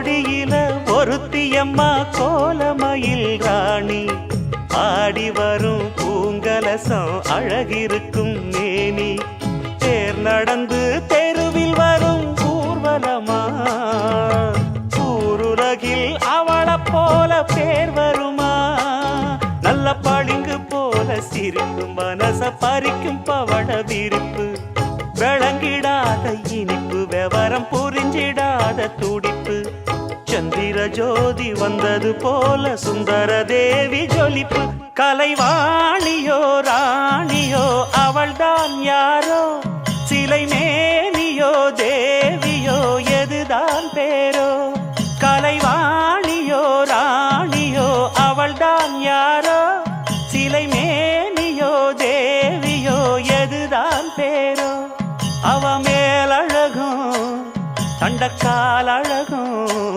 கொடியில ஒருத்தியம்மா கோலமயில் ராணி ஆடி வரும் பூங்கலசம் அழகிருக்கும் மேனி தேர் நடந்து தெருவில் வரும் ஊர்வலமா ஊருலகில் அவளை போல பேர் வருமா நல்ல பளிங்கு போல சிரிக்கும் மனச பறிக்கும் பவள விரிப்பு விளங்கிடாத இனிப்பு விவரம் புரிஞ்சிடாத துடிப்பு சந்திர ஜோதி வந்தது போல சுந்தர தேவி ஜொலிப்பு கலைவாணியோ ராணியோ அவள்தான் யாரோ சிலை மே